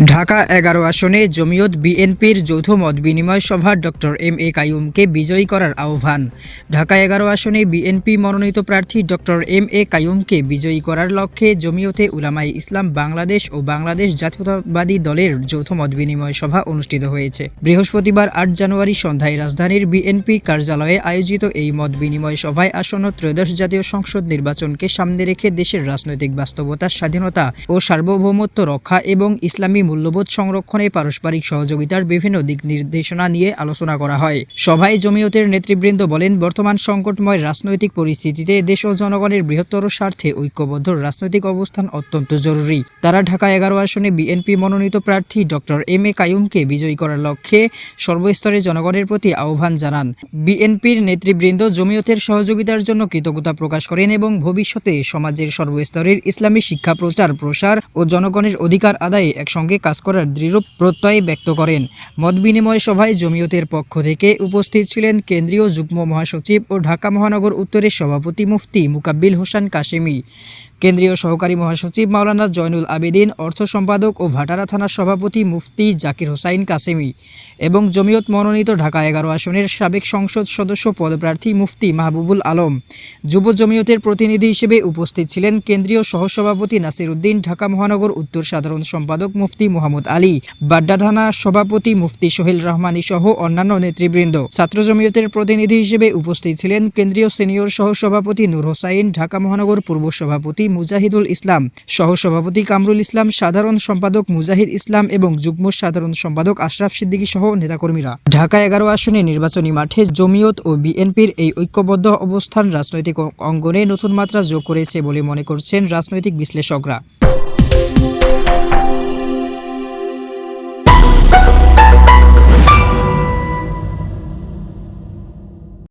ঢাকা ১১ আসনে জমিয়ত বিএনপির যৌথ মত বিনিময় সভা ডক্টর এম.এ কাইয়ুমকে বিজয়ী করার আহ্বান। ঢাকা ১১ আসনে বিএনপি মনোনীত প্রার্থী ডক্টর এম.এ কাইয়ুমকে বিজয়ী করার লক্ষ্যে জমিয়তে উলামায়ে ইসলাম বাংলাদেশ ও বাংলাদেশ জাতীয়তাবাদী দলের যৌথ মত বিনিময় সভা অনুষ্ঠিত হয়েছে। বৃহস্পতিবার ৮ জানুয়ারি সন্ধ্যায় রাজধানীর বিএনপি কার্যালয়ে আয়োজিত এই মত বিনিময় সভায় আসন্ন ত্রয়োদশ জাতীয় সংসদ নির্বাচনকে সামনে রেখে দেশের রাজনৈতিক বাস্তবতা, স্বাধীনতা ও সার্বভৌমত্ব রক্ষা এবং ইসলামী মূল্যবোধ সংরক্ষণে পারস্পরিক সহযোগিতার বিভিন্ন দিক নির্দেশনা নিয়ে আলোচনা করা হয়। সভায় জমিয়তের নেতৃবৃন্দ বলেন, বর্তমান সংকটময় রাজনৈতিক পরিস্থিতিতে দেশ ও জনগণের বৃহত্তর স্বার্থে ঐক্যবদ্ধ রাজনৈতিক অবস্থান অত্যন্ত জরুরি। তারা ঢাকা ১১ আসনে বিএনপি মনোনীত প্রার্থী ডক্টর এম.এ কাইয়ুমকে বিজয়ী করার লক্ষ্যে সর্বস্তরে জনগণের প্রতি আহ্বান জানান। বিএনপির নেতৃবৃন্দ জমিয়তের সহযোগিতার জন্য কৃতজ্ঞতা প্রকাশ করেন এবং ভবিষ্যতে সমাজের সর্বস্তরের ইসলামী শিক্ষা প্রচার প্রসার ও জনগণের অধিকার আদায়ে একসঙ্গে কাজ করার দৃঢ় প্রত্যয় ব্যক্ত করেন। মত বিনিময় সভায় জমিয়তের পক্ষ থেকে উপস্থিত ছিলেন কেন্দ্রীয় যুগ্ম মহাসচিব ও ঢাকা মহানগর উত্তরের সভাপতি মুফতি মুকাব্বিল হোসেন কাশেমি, কেন্দ্রীয় সহকারী মহাসচিব মাওলানা জয়নুল আবেদিন, অর্থ সম্পাদক ও ভাটারা থানার সভাপতি মুফতি জাকির হোসাইন কাশেমি এবং জমিয়ত মনোনীত ঢাকা ১১ আসনের সাবেক সংসদ সদস্য পদপ্রার্থী মুফতি মাহবুবুল আলম। যুব জমিয়তের প্রতিনিধি হিসেবে উপস্থিত ছিলেন কেন্দ্রীয় সহসভাপতি নাসির উদ্দিন, ঢাকা মহানগর উত্তর সাধারণ সম্পাদক মুফতি মোহাম্মদ আলী, বাড্ডা থানা সভাপতি মুফতি সোহেল রহমানী সহ অন্যান্য নেতৃবৃন্দ। ছাত্র জমিয়তের প্রতিনিধি হিসেবে উপস্থিত ছিলেন কেন্দ্রীয় সিনিয়র সহসভাপতি নূর হোসাইন, ঢাকা মহানগর পূর্ব সভাপতি মুজাহিদুল ইসলাম, সহসভাপতি কামরুল ইসলাম, সাধারণ সম্পাদক মুজাহিদ ইসলাম এবং যুগ্ম সাধারণ সম্পাদক আশরাফ সিদ্দিকী সহ নেতাকর্মীরা। ঢাকা ১১ আসনে নির্বাচনী মাঠে জমিয়ত ও বিএনপির এই ঐক্যবদ্ধ অবস্থান রাজনৈতিক অঙ্গনে নতুন মাত্রা যোগ করেছে বলে মনে করছেন রাজনৈতিক বিশ্লেষকরা।